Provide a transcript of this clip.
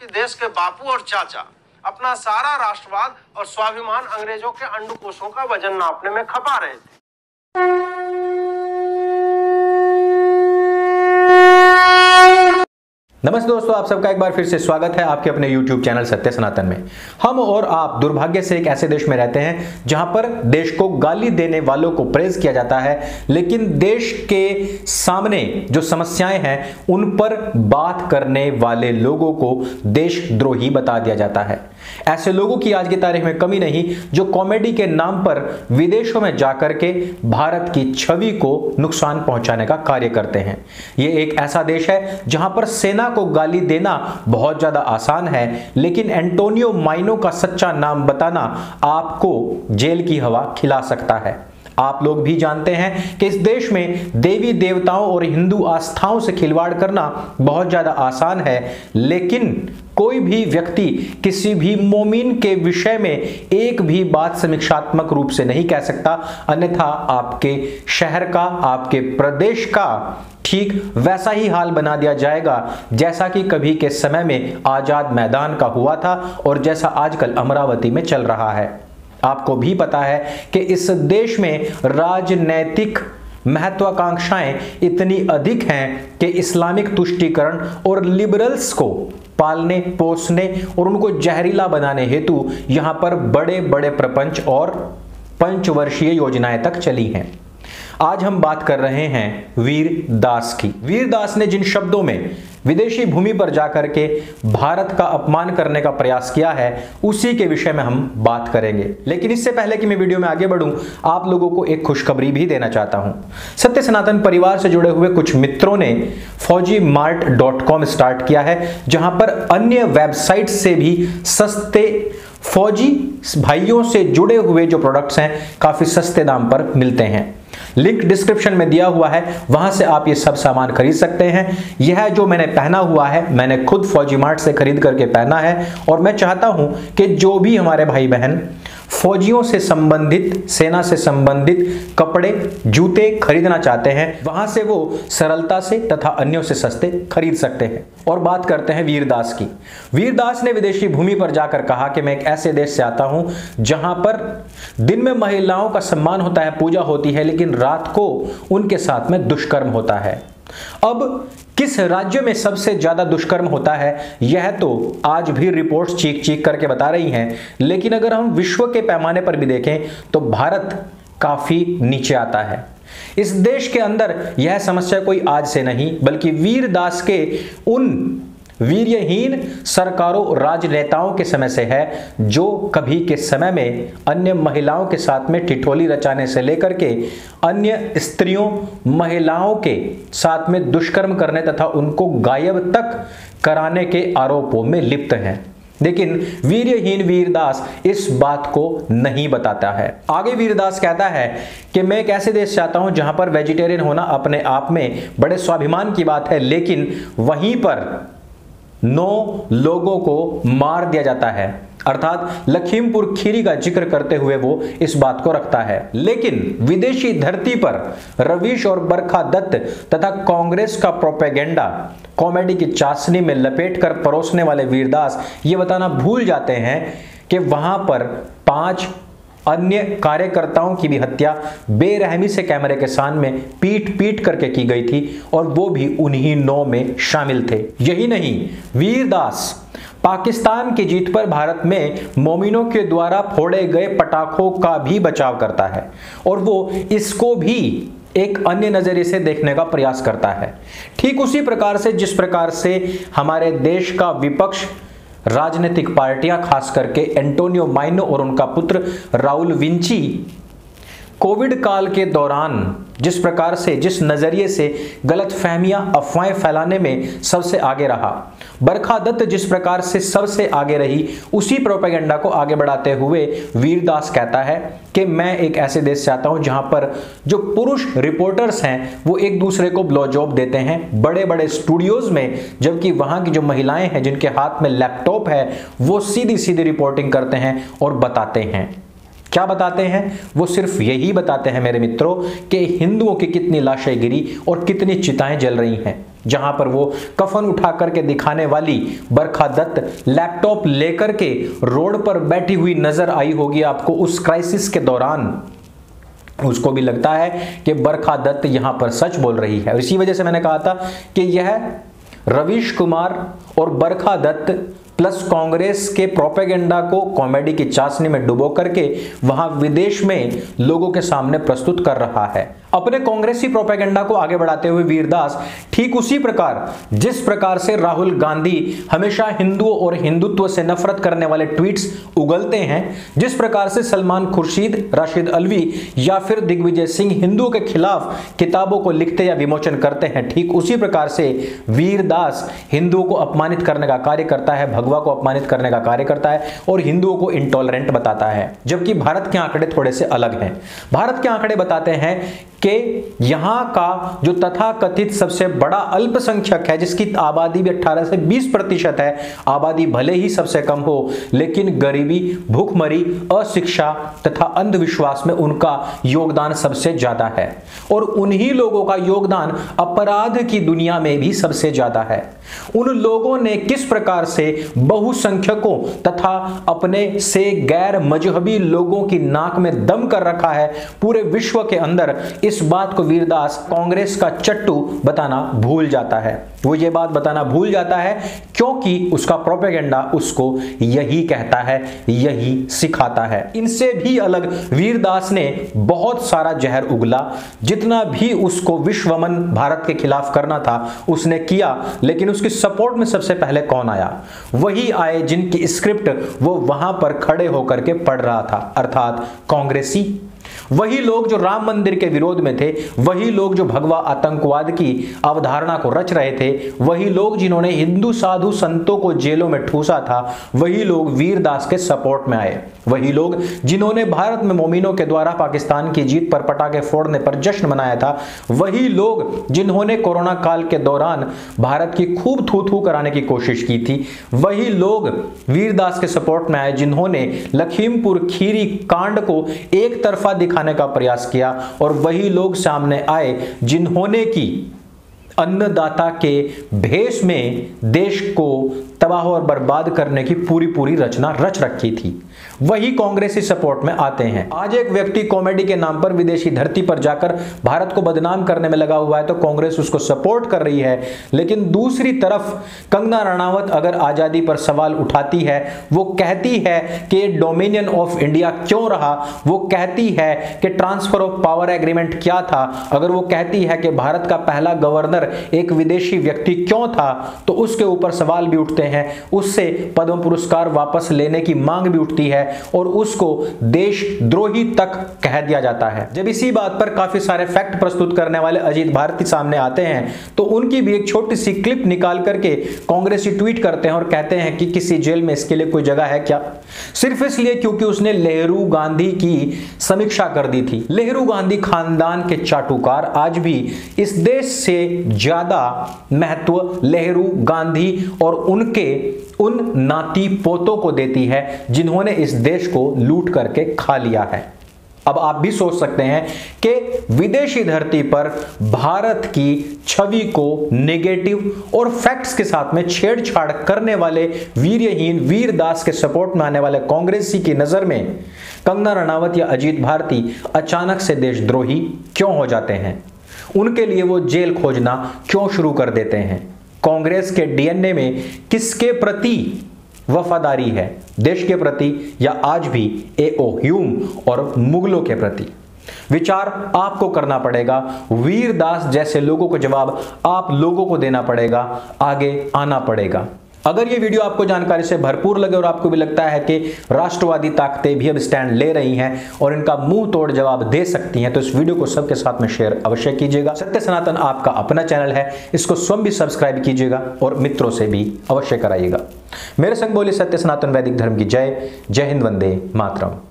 कि देश के बापू और चाचा अपना सारा राष्ट्रवाद और स्वाभिमान अंग्रेजों के अंडकोशों का वजन नापने में खपा रहे थे। नमस्ते दोस्तों, आप सबका एक बार फिर से स्वागत है आपके अपने YouTube चैनल सत्य सनातन में। हम और आप दुर्भाग्य से एक ऐसे देश में रहते हैं जहां पर देश को गाली देने वालों को प्रेज किया जाता है, लेकिन देश के सामने जो समस्याएं हैं उन पर बात करने वाले लोगों को देशद्रोही बता दिया जाता है। ऐसे लोगों की आज की तारीख में कमी नहीं जो कॉमेडी के नाम पर विदेशों में जाकर के भारत की छवि को नुकसान पहुंचाने का कार्य करते हैं। ये एक ऐसा देश है जहां पर सेना को गाली देना बहुत ज्यादा आसान है, लेकिन एंटोनियो माइनो का सच्चा नाम बताना आपको जेल की हवा खिला सकता है। आप लोग भी जानते हैं कि इस देश में देवी देवताओं और हिंदू आस्थाओं से खिलवाड़ करना बहुत ज्यादा आसान है, लेकिन कोई भी व्यक्ति किसी भी मोमिन के विषय में एक भी बात समीक्षात्मक रूप से नहीं कह सकता, अन्यथा आपके शहर का, आपके प्रदेश का ठीक वैसा ही हाल बना दिया जाएगा जैसा कि कभी के समय में आजाद मैदान का हुआ था और जैसा आजकल अमरावती में चल रहा है। आपको भी पता है कि इस देश में राजनैतिक महत्वाकांक्षाएं इतनी अधिक हैं कि इस्लामिक तुष्टीकरण और लिबरल्स को पालने पोसने और उनको जहरीला बनाने हेतु यहां पर बड़े बड़े प्रपंच और पंचवर्षीय योजनाएं तक चली हैं। आज हम बात कर रहे हैं वीर दास की। वीर दास ने जिन शब्दों में विदेशी भूमि पर जाकर के भारत का अपमान करने का प्रयास किया है उसी के विषय में हम बात करेंगे। लेकिन इससे पहले कि मैं वीडियो में आगे बढ़ूं, आप लोगों को एक खुशखबरी भी देना चाहता हूं। सत्य सनातन परिवार से जुड़े हुए कुछ मित्रों ने FaujiMart.com स्टार्ट किया है, जहां पर अन्य वेबसाइट से भी सस्ते फौजी भाइयों से जुड़े हुए जो प्रोडक्ट्स हैं काफी सस्ते दाम पर मिलते हैं। लिंक डिस्क्रिप्शन में दिया हुआ है, वहां से आप ये सब सामान खरीद सकते हैं। यह जो मैंने पहना हुआ है मैंने खुद FaujiMart से खरीद करके पहना है और मैं चाहता हूं कि जो भी हमारे भाई बहन फौजियों से संबंधित, सेना से संबंधित कपड़े जूते खरीदना चाहते हैं वहां से वो सरलता से तथा अन्यों से सस्ते खरीद सकते हैं। और बात करते हैं वीरदास की। वीरदास ने विदेशी भूमि पर जाकर कहा कि मैं एक ऐसे देश से आता हूं जहां पर दिन में महिलाओं का सम्मान होता है, पूजा होती है, लेकिन रात को उनके साथ में दुष्कर्म होता है। अब किस राज्य में सबसे ज्यादा दुष्कर्म होता है यह तो आज भी रिपोर्ट्स चीख चीख करके बता रही हैं, लेकिन अगर हम विश्व के पैमाने पर भी देखें तो भारत काफी नीचे आता है। इस देश के अंदर यह समस्या कोई आज से नहीं बल्कि वीरदास के उन वीर्यहीन सरकारों राजनेताओं के समय से है जो कभी के समय में अन्य महिलाओं के साथ में ठिठोली रचाने से लेकर के अन्य स्त्रियों महिलाओं के साथ में दुष्कर्म करने तथा उनको गायब तक कराने के आरोपों में लिप्त हैं। लेकिन वीर्यहीन वीरदास इस बात को नहीं बताता है। आगे वीरदास कहता है कि मैं एक ऐसे देश से आता हूं जहां पर वेजिटेरियन होना अपने आप में बड़े स्वाभिमान की बात है, लेकिन वहीं पर 9 लोगों को मार दिया जाता है। अर्थात लखीमपुर खीरी का जिक्र करते हुए वो इस बात को रखता है। लेकिन विदेशी धरती पर रवीश और बरखा दत्त तथा कांग्रेस का प्रोपेगेंडा कॉमेडी की चाशनी में लपेटकर परोसने वाले वीरदास ये बताना भूल जाते हैं कि वहां पर 5 अन्य कार्यकर्ताओं की भी हत्या बेरहमी से कैमरे के सामने पीट करके की गई थी और वो भी उन्हीं 9 में शामिल थे। यही नहीं, वीरदास पाकिस्तान की जीत पर भारत में मोमिनों के द्वारा फोड़े गए पटाखों का भी बचाव करता है और वो इसको भी एक अन्य नजरिए से देखने का प्रयास करता है। ठीक उसी प्रकार से जिस प्रकार से हमारे देश का विपक्ष, राजनीतिक पार्टियां, खास करके एंटोनियो माइनो और उनका पुत्र राउल विंची कोविड काल के दौरान जिस प्रकार से, जिस नजरिए से गलतफहमियां, अफवाहें फैलाने में सबसे आगे रहा, बरखा दत्त जिस प्रकार से सबसे आगे रही, उसी प्रोपेगेंडा को आगे बढ़ाते हुए वीरदास कहता है कि मैं एक ऐसे देश से आता हूं जहां पर जो पुरुष रिपोर्टर्स हैं वो एक दूसरे को ब्लो जॉब देते हैं बड़े बड़े स्टूडियोज में, जबकि वहां की जो महिलाएं हैं जिनके हाथ में लैपटॉप है वो सीधी सीधी रिपोर्टिंग करते हैं और बताते हैं। क्या बताते हैं? वो सिर्फ यही बताते हैं मेरे मित्रों कि हिंदुओं की कितनी लाशें गिरी और कितनी चिताएं जल रही हैं। जहां पर वो कफन उठा करके दिखाने वाली बरखा दत्त लैपटॉप लेकर के रोड पर बैठी हुई नजर आई होगी आपको उस क्राइसिस के दौरान। उसको भी लगता है कि बरखा दत्त यहां पर सच बोल रही है। और इसी वजह से मैंने कहा था कि यह रवीश कुमार और बरखा दत्त प्लस कांग्रेस के प्रोपेगेंडा को कॉमेडी की चाशनी में डुबो करके वहां विदेश में लोगों के सामने प्रस्तुत कर रहा है। अपने कांग्रेसी प्रोपेगेंडा को आगे बढ़ाते हुए वीरदास ठीक उसी प्रकार जिस प्रकार से राहुल गांधी हमेशा हिंदुओं और हिंदुत्व से नफरत करने वाले ट्वीट्स उगलते हैं, जिस प्रकार से सलमान खुर्शीद, राशिद अल्वी या फिर दिग्विजय सिंह हिंदुओं के खिलाफ किताबों को लिखते या विमोचन करते हैं, ठीक उसी प्रकार से वीरदास हिंदुओं को अपमानित करने का कार्य करता है, भगवा को अपमानित करने का कार्य करता है और हिंदुओं को इंटॉलरेंट बताता है। जबकि भारत के आंकड़े थोड़े से अलग हैं। भारत के आंकड़े बताते हैं कि यहां का जो तथाकथित सबसे बड़ा अल्पसंख्यक है, जिसकी आबादी भी 18 से 20% है, आबादी भले ही सबसे कम हो लेकिन गरीबी, भूखमरी, अशिक्षा तथा अंधविश्वास में उनका योगदान सबसे ज्यादा है। और उन्हीं लोगों का योगदान अपराध की दुनिया में भी सबसे ज्यादा है। उन लोगों ने किस प्रकार से बहुसंख्यकों तथा अपने से गैर मजहबी लोगों की नाक में दम कर रखा है पूरे विश्व के अंदर, इस बात को वीरदास कांग्रेस का चट्टू बताना भूल जाता है। वो ये बात बताना भूल जाता है क्योंकि उसका प्रोपेगेंडा उसको यही कहता है, यही सिखाता है। इनसे भी अलग वीरदास ने बहुत सारा जहर उगला, जितना भी उसको विश्वमन भारत के खिलाफ करना था उसने किया, लेकिन उसकी सपोर्ट में सबसे पहले कौन आया? वही आए जिनकी स्क्रिप्ट वो वहां पर खड़े होकर के पढ़ रहा था, अर्थात कांग्रेसी। वही लोग जो राम मंदिर के विरोध में थे, वही लोग जो भगवा आतंकवाद की अवधारणा को रच रहे थे, वही लोग जिन्होंने हिंदू साधु संतों को जेलों में ठूसा था, वही लोग वीरदास के सपोर्ट में आए। वही लोग जिन्होंने भारत में मोमिनों के द्वारा पाकिस्तान की जीत पर पटाखे फोड़ने पर जश्न मनाया था, वही लोग जिन्होंने कोरोना काल के दौरान भारत की खूब थू थू कराने की कोशिश की थी, वही लोग वीरदास के सपोर्ट में आए जिन्होंने लखीमपुर खीरी कांड को एक तरफा दिखाने का प्रयास किया, और वही लोग सामने आए जिन्होंने की अन्नदाता के भेष में देश को तबाह और बर्बाद करने की पूरी रचना रच रखी थी। वही कांग्रेसी सपोर्ट में आते हैं। आज एक व्यक्ति कॉमेडी के नाम पर विदेशी धरती पर जाकर भारत को बदनाम करने में लगा हुआ है तो कांग्रेस उसको सपोर्ट कर रही है, लेकिन दूसरी तरफ कंगना रनावत अगर आजादी पर सवाल उठाती है, वो कहती है कि डोमिनियन ऑफ इंडिया क्यों रहा, वो कहती है कि ट्रांसफर ऑफ पावर एग्रीमेंट क्या था, अगर वो कहती है कि भारत का पहला गवर्नर एक विदेशी व्यक्ति क्यों था, तो उसके ऊपर सवाल भी उठते हैं, उससे पद्म पुरस्कार वापस लेने की मांग भी उठती है और उसको देशद्रोही तक कह दिया जाता है। जब इसी बात पर काफी सारे फैक्ट प्रस्तुत करने वाले अजीत भारती सामने आते हैं तो उनकी भी एक छोटी सी क्लिप निकाल करके कांग्रेसी ट्वीट करते हैं और कहते हैं कि किसी जेल में इसके लिए कोई जगह है क्या, सिर्फ इसलिए क्योंकि उसने नेहरू गांधी की समीक्षा कर दी थी। नेहरू गांधी खानदान के चाटुकार आज भी इस देश से ज्यादा महत्व नेहरू गांधी और उनके उन नाती पोतों को देती है जिन्होंने इस देश को लूट करके खा लिया है। अब आप भी सोच सकते हैं कि विदेशी धरती पर भारत की छवि को नेगेटिव और फैक्ट्स के साथ में छेड़छाड़ करने वाले वीर्यहीन वीरदास के सपोर्ट में आने वाले कांग्रेसी की नजर में कंगना रनावत या अजीत भारती अचानक से देशद्रोही क्यों हो जाते हैं? उनके लिए वो जेल खोजना क्यों शुरू कर देते हैं? कांग्रेस के डीएनए में किसके प्रति वफादारी है, देश के प्रति या आज भी ए.ओ. ह्यूम और मुगलों के प्रति? विचार आपको करना पड़ेगा, वीरदास जैसे लोगों को जवाब आप लोगों को देना पड़ेगा, आगे आना पड़ेगा। अगर ये वीडियो आपको जानकारी से भरपूर लगे और आपको भी लगता है कि राष्ट्रवादी ताकतें भी अब स्टैंड ले रही हैं और इनका मुंह तोड़ जवाब दे सकती हैं, तो इस वीडियो को सबके साथ में शेयर अवश्य कीजिएगा। सत्य सनातन आपका अपना चैनल है, इसको स्वयं भी सब्सक्राइब कीजिएगा और मित्रों से भी अवश्य कराइएगा। मेरे संग बोली सत्य सनातन वैदिक धर्म की जय। जय हिंद, वंदे मातरम।